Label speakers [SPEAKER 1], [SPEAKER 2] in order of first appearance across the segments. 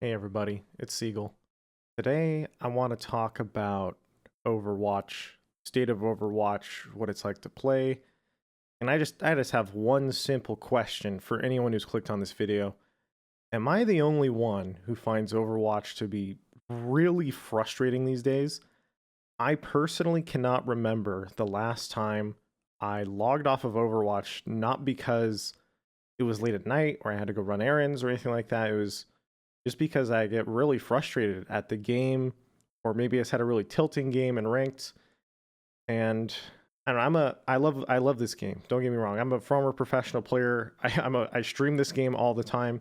[SPEAKER 1] Hey everybody, it's Siegel. Today I want to talk about Overwatch, state of Overwatch, what it's like to play, and I just have one simple question for anyone who's clicked on this video. Am I the only one who finds Overwatch to be really frustrating these days? I personally cannot remember the last time I logged off of Overwatch, not because it was late at night or I had to go run errands or anything like that. It was just because I get really frustrated at the game, or maybe it's had a really tilting game and ranked. And I don't know, I love this game. Don't get me wrong. I'm a former professional player. I stream this game all the time.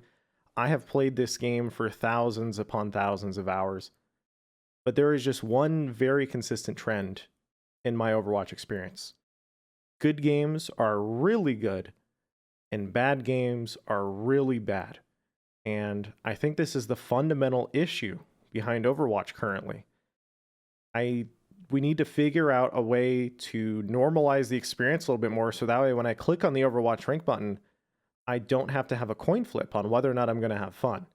[SPEAKER 1] I have played this game for thousands upon thousands of hours. But there is just one very consistent trend in my Overwatch experience. Good games are really good, and bad games are really bad. And I think this is the fundamental issue behind Overwatch currently. I We need to figure out a way to normalize the experience a little bit more so that way when I click on the Overwatch rank button, I don't have to have a coin flip on whether or not I'm going to have fun.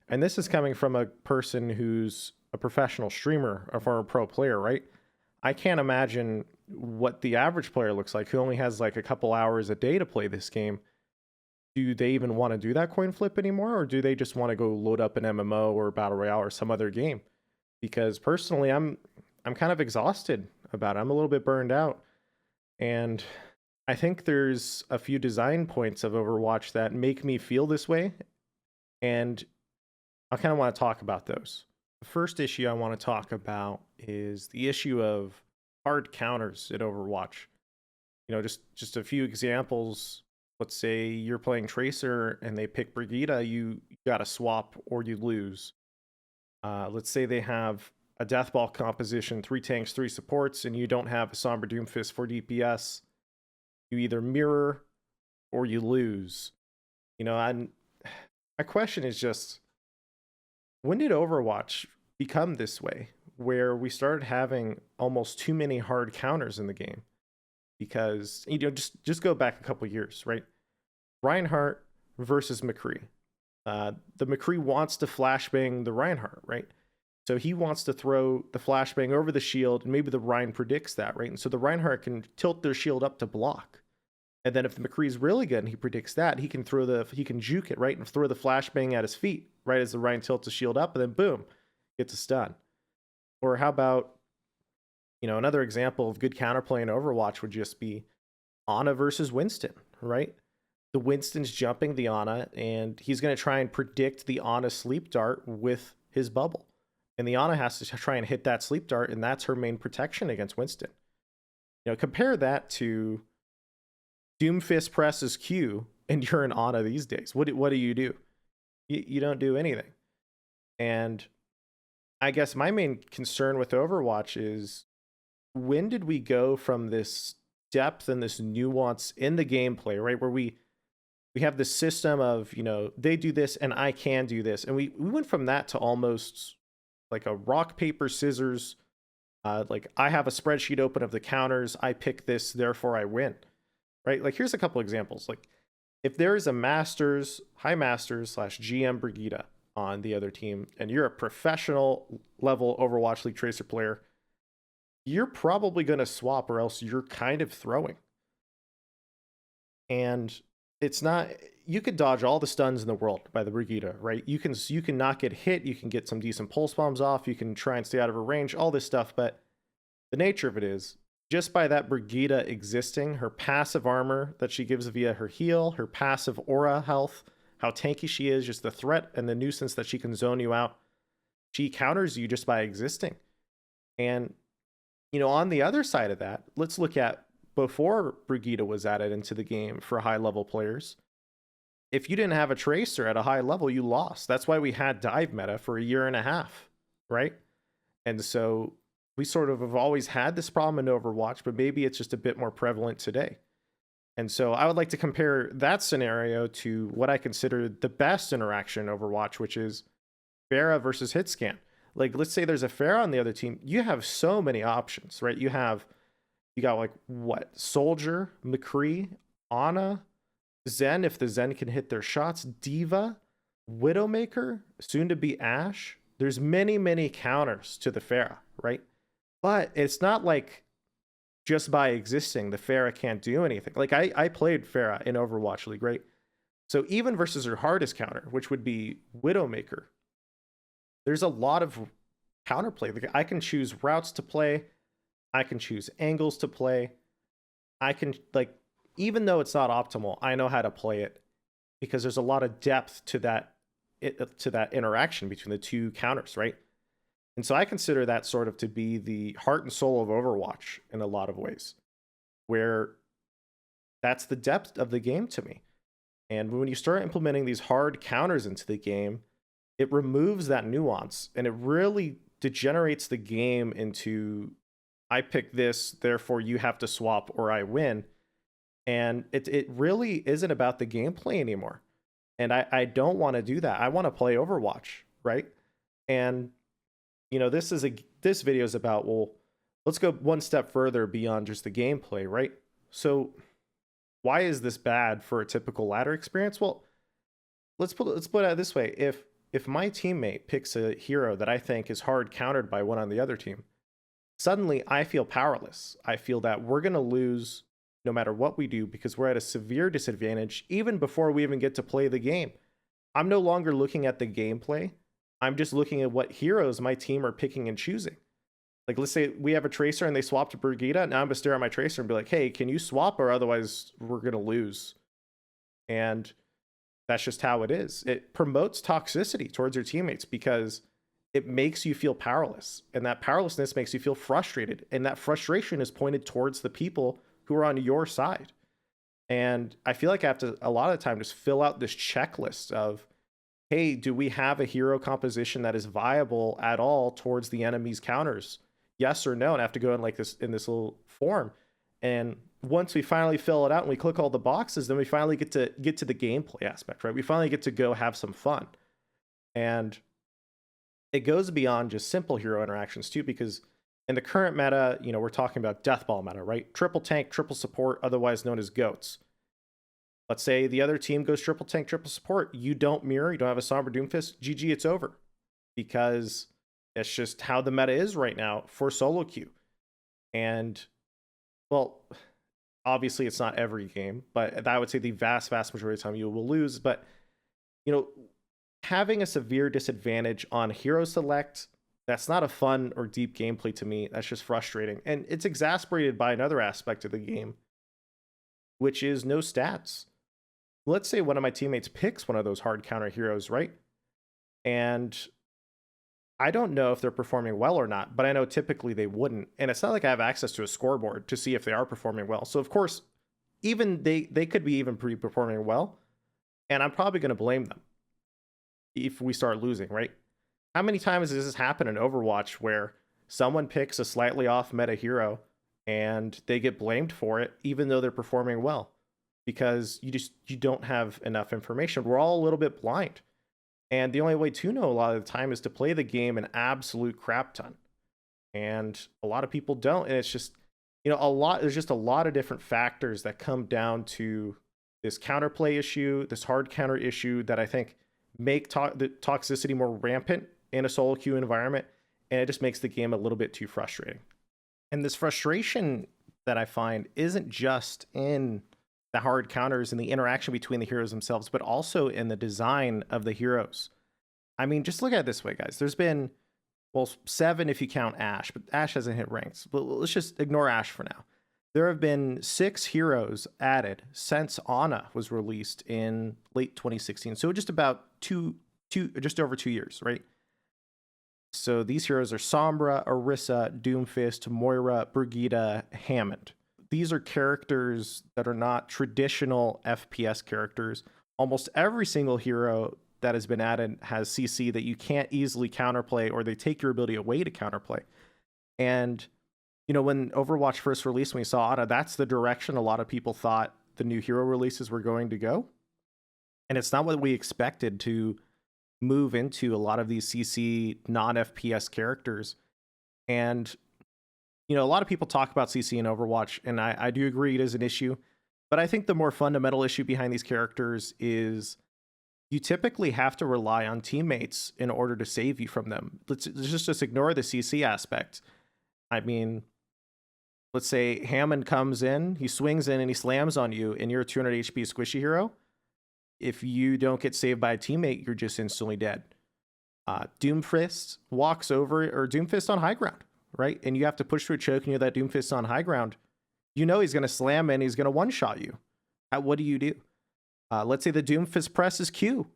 [SPEAKER 1] And this is coming from a person who's a professional streamer, a former pro player, right? I can't imagine what the average player looks like who only has like a couple hours a day to play this game. Do they even want to do that coin flip anymore, or do they just want to go load up an MMO or battle royale or some other game? Because personally, I'm kind of exhausted about it. I'm a little bit burned out, and I think there's a few design points of Overwatch that make me feel this way, and I kind of want to talk about those. The first issue I want to talk about is the issue of hard counters at Overwatch. Just a few examples. Let's say you're playing Tracer and they pick Brigida, you got to swap or you lose. Let's say they have a Deathball composition, 3 tanks, 3 supports, and you don't have a Somber Doomfist for DPS. You either mirror or you lose. And my question is just, when did Overwatch become this way, where we started having almost too many hard counters in the game? Because just go back a couple years, right? Reinhardt versus McCree. The McCree wants to flashbang the Reinhardt, right? So he wants to throw the flashbang over the shield, and maybe the Rein predicts that, right? And so the Reinhardt can tilt their shield up to block. And then if the McCree's really good and he predicts that, he can juke it, right? And throw the flashbang at his feet, right? As the Rein tilts the shield up, and then boom, gets a stun. Or how about, another example of good counterplay in Overwatch would just be Ana versus Winston, right? The Winston's jumping the Ana, and he's going to try and predict the Ana sleep dart with his bubble. And the Ana has to try and hit that sleep dart, and that's her main protection against Winston. Compare that to Doomfist presses Q, and you're an Ana these days. What do? You don't do anything. And I guess my main concern with Overwatch is, when did we go from this depth and this nuance in the gameplay, right? Where we have this system of, they do this and I can do this. And we went from that to almost like a rock, paper, scissors. Like, I have a spreadsheet open of the counters. I pick this, therefore I win, right? Like, here's a couple examples. Like, if there is a Masters, High Masters slash GM Brigida on the other team, and you're a professional level Overwatch League Tracer player, you're probably going to swap, or else you're kind of throwing. And it's not, you could dodge all the stuns in the world by the Brigida, right? You can not get hit, you can get some decent pulse bombs off, you can try and stay out of her range, all this stuff, but the nature of it is, just by that Brigida existing, her passive armor that she gives via her heal, her passive aura health, how tanky she is, just the threat and the nuisance that she can zone you out, she counters you just by existing. And on the other side of that, let's look at before Brigida was added into the game for high level players. If you didn't have a tracer at a high level, you lost. That's why we had dive meta for a year and a half, right? And so we sort of have always had this problem in Overwatch, but maybe it's just a bit more prevalent today. And so I would like to compare that scenario to what I consider the best interaction in Overwatch, which is Pharah versus Hitscan. Like, let's say there's a Pharah on the other team. You have so many options, right? You got like what? Soldier, McCree, Ana, Zen, if the Zen can hit their shots, D.Va. Widowmaker, soon to be Ashe, there's many counters to the Pharah, right? But it's not like just by existing, the Pharah can't do anything. Like I played Pharah in Overwatch League, right? So even versus her hardest counter, which would be Widowmaker, there's a lot of counterplay. Like I can choose routes to play, I can choose angles to play. I can like even though it's not optimal, I know how to play it because there's a lot of depth to that interaction between the two counters, right? And so I consider that sort of to be the heart and soul of Overwatch in a lot of ways, where that's the depth of the game to me. And when you start implementing these hard counters into the game, it removes that nuance and it really degenerates the game into I pick this, therefore you have to swap or I win. And it really isn't about the gameplay anymore. And I don't want to do that. I want to play Overwatch, right? And this video is about, well, let's go one step further beyond just the gameplay, right? So why is this bad for a typical ladder experience? Well, let's put it this way. If my teammate picks a hero that I think is hard countered by one on the other team, suddenly I feel powerless. I feel that we're going to lose no matter what we do because we're at a severe disadvantage even before we even get to play the game. I'm no longer looking at the gameplay. I'm just looking at what heroes my team are picking and choosing. Like, let's say we have a Tracer and they swap to Brigitte. Now I'm going to stare at my Tracer and be like, hey, can you swap or otherwise we're going to lose? And that's just how it is. It promotes toxicity towards your teammates because it makes you feel powerless. And that powerlessness makes you feel frustrated. And that frustration is pointed towards the people who are on your side. And I feel like I have to, a lot of the time, just fill out this checklist of, hey, do we have a hero composition that is viable at all towards the enemy's counters? Yes or no? And I have to go in like this, in this little form. And once we finally fill it out and we click all the boxes, then we finally get to the gameplay aspect, right? We finally get to go have some fun. And it goes beyond just simple hero interactions too, because in the current meta, we're talking about Deathball meta, right? Triple tank, triple support, otherwise known as GOATs. Let's say the other team goes triple tank, triple support. You don't mirror, you don't have a Sombra Doomfist, GG, it's over. Because it's just how the meta is right now for solo queue. And, well, obviously it's not every game, but I would say the vast majority of the time you will lose. But, having a severe disadvantage on hero select, that's not a fun or deep gameplay to me. That's just frustrating. And it's exasperated by another aspect of the game, which is no stats. Let's say one of my teammates picks one of those hard counter heroes, right? And I don't know if they're performing well or not, but I know typically they wouldn't. And it's not like I have access to a scoreboard to see if they are performing well. So of course, even they could be even performing well. And I'm probably going to blame them if we start losing, right? How many times does this happen in Overwatch where someone picks a slightly off meta hero and they get blamed for it, even though they're performing well? Because you don't have enough information. We're all a little bit blind. And the only way to know a lot of the time is to play the game an absolute crap ton. And a lot of people don't. And it's just, there's just a lot of different factors that come down to this counterplay issue, this hard counter issue that I think make the toxicity more rampant in a solo queue environment. And it just makes the game a little bit too frustrating. And this frustration that I find isn't just in the hard counters and the interaction between the heroes themselves, but also in the design of the heroes. I mean, just look at it this way, guys. There's been, 7 if you count Ashe, but Ashe hasn't hit ranks. But let's just ignore Ashe for now. There have been 6 heroes added since Ana was released in late 2016. So just about just over 2 years, right? So these heroes are Sombra, Orisa, Doomfist, Moira, Brigitte, Hammond. These are characters that are not traditional FPS characters. Almost every single hero that has been added has CC that you can't easily counterplay, or they take your ability away to counterplay. And, when Overwatch first released, when we saw Ana, that's the direction a lot of people thought the new hero releases were going to go. And it's not what we expected to move into a lot of these CC non-FPS characters. And a lot of people talk about CC in Overwatch, and I do agree it is an issue. But I think the more fundamental issue behind these characters is you typically have to rely on teammates in order to save you from them. Let's just ignore the CC aspect. I mean, let's say Hammond comes in, he swings in and he slams on you, and you're a 200 HP squishy hero. If you don't get saved by a teammate, you're just instantly dead. Doomfist walks over, or Doomfist on high ground, right? And you have to push through a choke, and you have that Doomfist on high ground. You know he's going to slam in, he's going to one-shot you. What do? Let's say the Doomfist presses Q,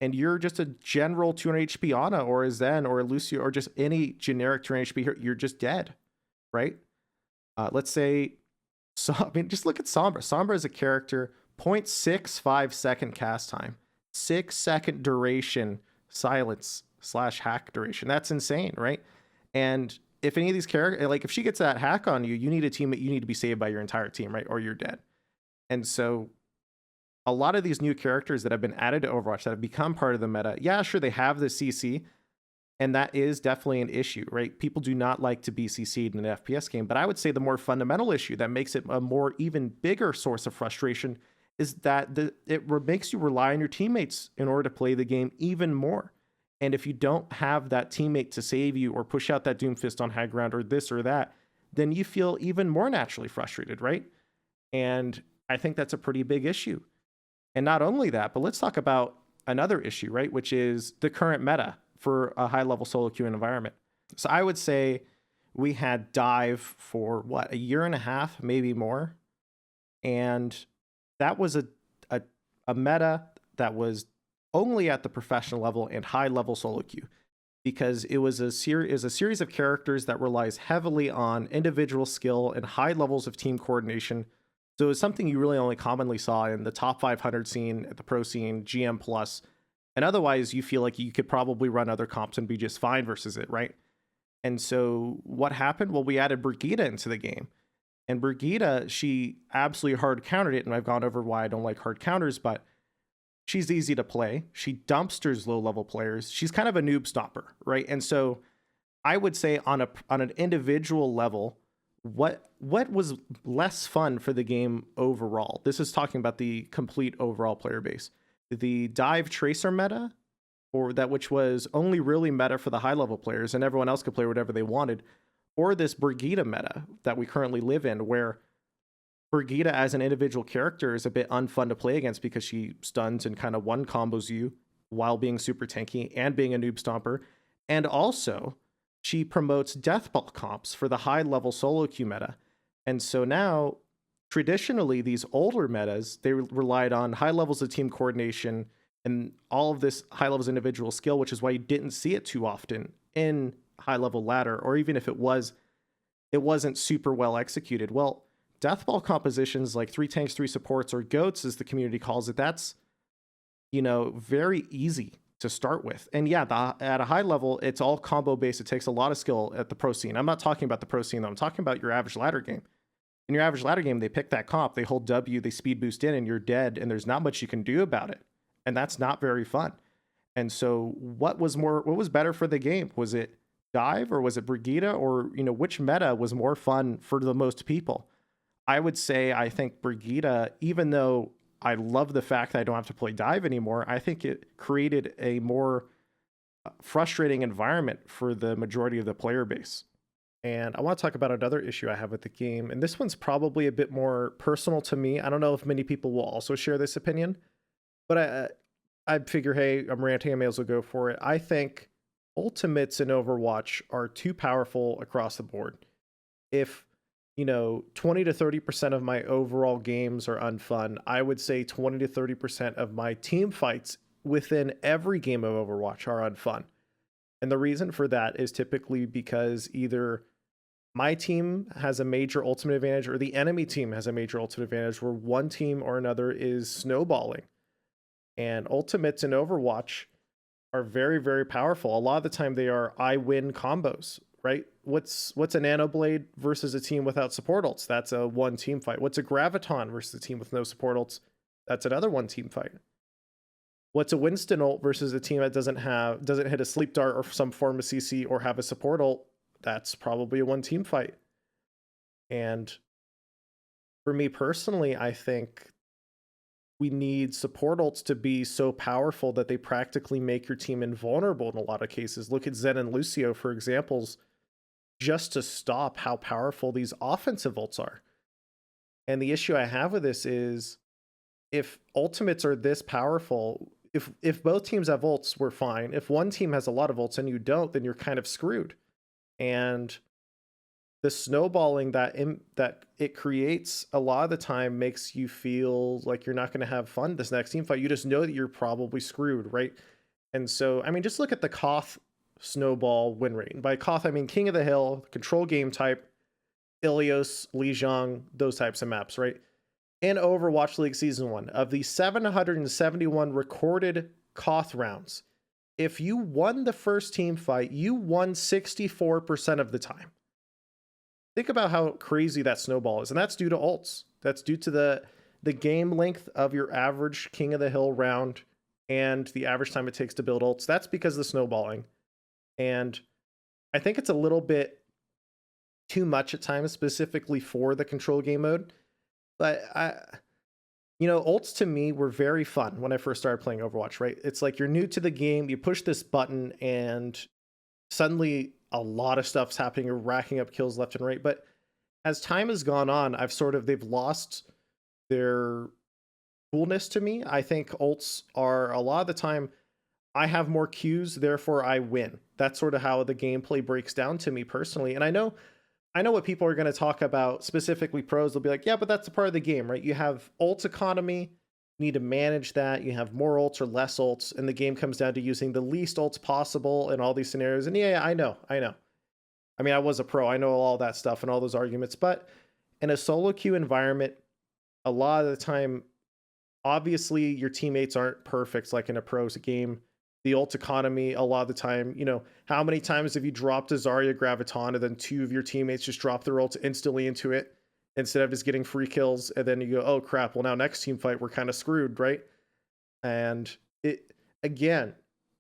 [SPEAKER 1] and you're just a general 200 HP Ana, or a Zen, or a Lucio, or just any generic 200 HP hero, you're just dead, right? Let's say, just look at Sombra. Sombra is a character, 0.65 second cast time, 6 second duration, silence / hack duration. That's insane, right? And if any of these characters, like if she gets that hack on you, you need a teammate, you need to be saved by your entire team, right? Or you're dead. And so a lot of these new characters that have been added to Overwatch that have become part of the meta, yeah, sure, they have the CC, and that is definitely an issue, right? People do not like to be CC'd in an FPS game, but I would say the more fundamental issue that makes it a more even bigger source of frustration is that it makes you rely on your teammates in order to play the game even more. And if you don't have that teammate to save you or push out that Doomfist on high ground or this or that, then you feel even more naturally frustrated, right? And I think that's a pretty big issue. And not only that, but let's talk about another issue, right? Which is the current meta for a high-level solo queue environment. So I would say we had Dive for, a year and a half, maybe more. And that was a meta that was only at the professional level and high-level solo queue, because it was a series of characters that relies heavily on individual skill and high levels of team coordination. So it was something you really only commonly saw in the top 500 scene, at the pro scene, GM plus, and otherwise you feel like you could probably run other comps and be just fine versus it, right? And so what happened? Well, we added Brigitte into the game. And Brigitte, she absolutely hard countered it, and I've gone over why I don't like hard counters, but she's easy to play. She dumpsters low-level players. She's kind of a noob stopper, right? And so I would say on an individual level, what was less fun for the game overall? This is talking about the complete overall player base. The Dive Tracer meta, or that which was only really meta for the high-level players, and everyone else could play whatever they wanted, or this Brigitte meta that we currently live in, where Brigitte as an individual character is a bit unfun to play against because she stuns and kind of one combos you while being super tanky and being a noob stomper. And also, she promotes deathball comps for the high-level solo queue meta. And so now, traditionally, these older metas, they relied on high levels of team coordination and all of this high levels of individual skill, which is why you didn't see it too often in high-level ladder, or even if it was, it wasn't super well executed. Well, deathball compositions like 3 tanks, 3 supports, or goats, as the community calls it, that's, very easy to start with. And yeah, at a high level, it's all combo based. It takes a lot of skill at the pro scene. I'm not talking about the pro scene, though. I'm talking about your average ladder game. In your average ladder game, they pick that comp, they hold W, they speed boost in, and you're dead, and there's not much you can do about it. And that's not very fun. And so what was better for the game? Was it Dive, or was it Brigitte, or, which meta was more fun for the most people? I would say I think Brigitte, even though I love the fact that I don't have to play Dive anymore, I think it created a more frustrating environment for the majority of the player base. And I want to talk about another issue I have with the game, and this one's probably a bit more personal to me. I don't know if many people will also share this opinion, but I figure, hey, I'm ranting, I may as well go for it. I think ultimates in Overwatch are too powerful across the board. If 20 to 30% of my overall games are unfun, I would say 20 to 30% of my team fights within every game of Overwatch are unfun. And the reason for that is typically because either my team has a major ultimate advantage or the enemy team has a major ultimate advantage, where one team or another is snowballing. And ultimates in Overwatch are very, very powerful. A lot of the time they are I win combos, right? What's a Nanoblade versus a team without support ults? That's a one team fight. What's a Graviton versus a team with no support ults? That's another one team fight. What's a Winston ult versus a team that doesn't hit a sleep dart or some form of CC or have a support ult? That's probably a one team fight. And for me personally, I think we need support ults to be so powerful that they practically make your team invulnerable in a lot of cases. Look at Zen and Lucio for examples, just to stop how powerful these offensive ults are. And the issue I have with this is, if ultimates are this powerful, if both teams have ults, we're fine. If one team has a lot of ults and you don't, then you're kind of screwed. And the snowballing that it creates a lot of the time makes you feel like you're not going to have fun this next team fight. You just know that you're probably screwed, right? And so, I mean, just look at the Koth snowball win rate. And by Koth, I mean King of the Hill, control game type, Ilios, Lijiang, those types of maps, right? In Overwatch League Season 1, of the 771 recorded Koth rounds, if you won the first team fight, you won 64% of the time. Think about how crazy that snowball is, and that's due to ults. That's due to the game length of your average King of the Hill round and the average time it takes to build ults. That's because of the snowballing. And I think it's a little bit too much at times, specifically for the control game mode. But ults to me were very fun when I first started playing Overwatch, right? It's like you're new to the game, you push this button, and suddenly a lot of stuff's happening. You're racking up kills left and right. But as time has gone on, they've lost their coolness to me. I think ults are, a lot of the time, I have more Qs, therefore I win. That's sort of how the gameplay breaks down to me personally. And I know what people are going to talk about, specifically pros. They'll be like, yeah, but that's a part of the game, right? You have ult economy, you need to manage that. You have more ults or less ults, and the game comes down to using the least ults possible in all these scenarios. And yeah, I know. I mean, I was a pro. I know all that stuff and all those arguments. But in a solo queue environment, a lot of the time, obviously, your teammates aren't perfect like in a pros game. The ult economy, a lot of the time, how many times have you dropped a Zarya Graviton and then two of your teammates just drop their ults instantly into it instead of just getting free kills, and then you go, oh crap, well now next team fight we're kind of screwed, right? And it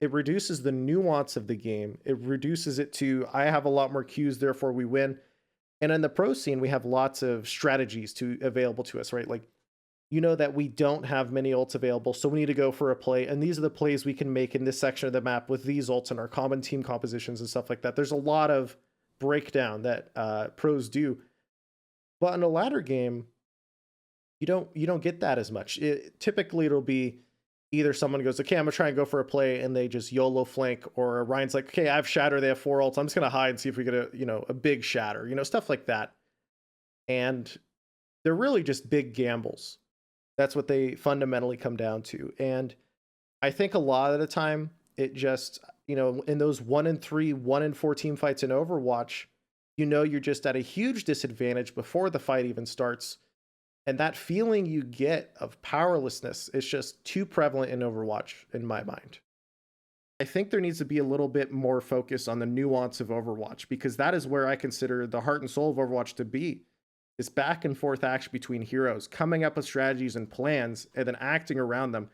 [SPEAKER 1] reduces the nuance of the game. It reduces it to, I have a lot more Qs, therefore we win. And in the pro scene, we have lots of strategies available to us, right? Like, that we don't have many ults available, so we need to go for a play, and these are the plays we can make in this section of the map with these ults and our common team compositions and stuff like that. There's a lot of breakdown that pros do, but in a ladder game, you don't get that as much. Typically, it'll be either someone goes, okay, I'm gonna try and go for a play, and they just YOLO flank, or Ryan's like, okay, I have Shatter, they have 4 ults, I'm just gonna hide and see if we get a big Shatter, stuff like that. And they're really just big gambles. That's what they fundamentally come down to. And I think a lot of the time, it just, in those 1 in 3, 1 in 4 team fights in Overwatch, you're just at a huge disadvantage before the fight even starts. And that feeling you get of powerlessness is just too prevalent in Overwatch, in my mind. I think there needs to be a little bit more focus on the nuance of Overwatch, because that is where I consider the heart and soul of Overwatch to be. This back and forth action between heroes, coming up with strategies and plans, and then acting around them.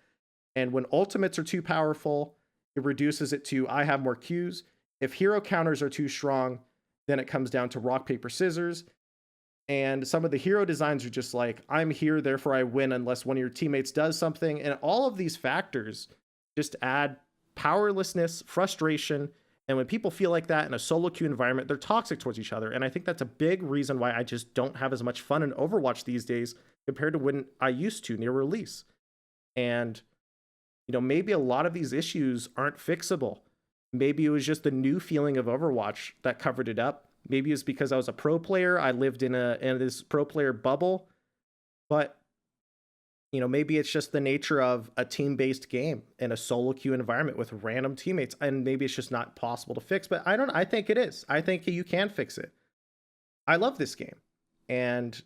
[SPEAKER 1] And when ultimates are too powerful, it reduces it to, I have more Qs. If hero counters are too strong, then it comes down to rock, paper, scissors. And some of the hero designs are just like, I'm here, therefore I win unless one of your teammates does something. And all of these factors just add powerlessness, frustration. And when people feel like that in a solo queue environment, they're toxic towards each other. And I think that's a big reason why I just don't have as much fun in Overwatch these days compared to when I used to near release. And, maybe a lot of these issues aren't fixable. Maybe it was just the new feeling of Overwatch that covered it up. Maybe it's because I was a pro player. I lived in this pro player bubble. But maybe it's just the nature of a team-based game in a solo queue environment with random teammates, and maybe it's just not possible to fix. But I think it is. I think you can fix it. I love this game, and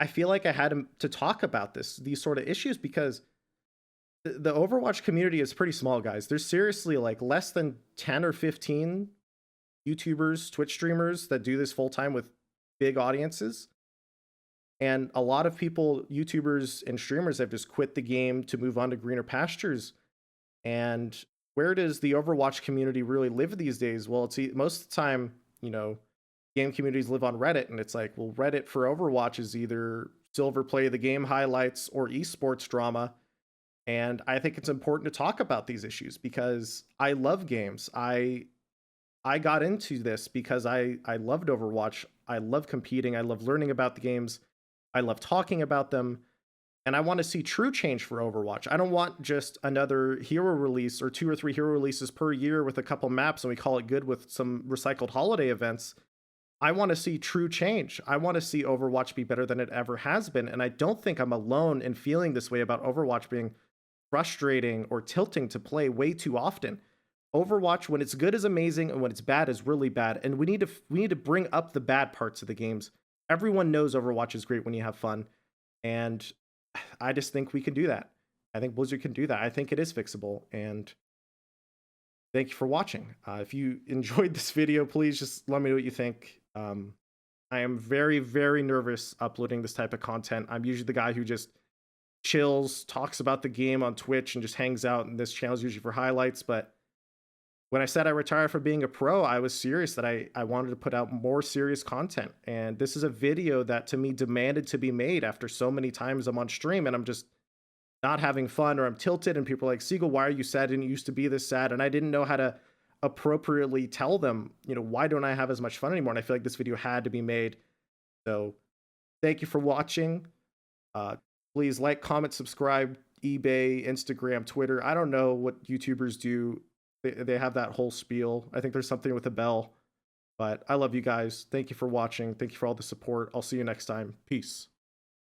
[SPEAKER 1] I feel like I had to talk about these sort of issues, because the Overwatch community is pretty small, guys. There's seriously like less than 10 or 15 YouTubers, Twitch streamers that do this full-time with big audiences. And a lot of people, YouTubers and streamers, have just quit the game to move on to greener pastures. And where does the Overwatch community really live these days? Well, it's most of the time, game communities live on Reddit, and it's like, well, Reddit for Overwatch is either silver play of the game highlights or esports drama. And I think it's important to talk about these issues because I love games. I got into this because I loved Overwatch. I love competing. I love learning about the games. I love talking about them. And I want to see true change for Overwatch. I don't want just another hero release or 2 or 3 hero releases per year with a couple maps and we call it good with some recycled holiday events. I want to see true change. I want to see Overwatch be better than it ever has been. And I don't think I'm alone in feeling this way about Overwatch being frustrating or tilting to play way too often. Overwatch, when it's good, is amazing, and when it's bad, is really bad. And we need to bring up the bad parts of the games. Everyone knows Overwatch is great when you have fun, and I just think we can do that. I think Blizzard can do that. I think it is fixable, and thank you for watching. If you enjoyed this video, please just let me know what you think. I am very, very nervous uploading this type of content. I'm usually the guy who just chills, talks about the game on Twitch, and just hangs out, and this channel is usually for highlights, but when I said I retired from being a pro, I was serious that I wanted to put out more serious content. And this is a video that to me demanded to be made after so many times I'm on stream and I'm just not having fun or I'm tilted and people are like, Seagull, why are you sad? And you used to be this sad. And I didn't know how to appropriately tell them, why don't I have as much fun anymore? And I feel like this video had to be made. So thank you for watching. Please like, comment, subscribe, eBay, Instagram, Twitter. I don't know what YouTubers do. They have that whole spiel. I think there's something with a bell. But I love you guys. Thank you for watching. Thank you for all the support. I'll see you next time. Peace.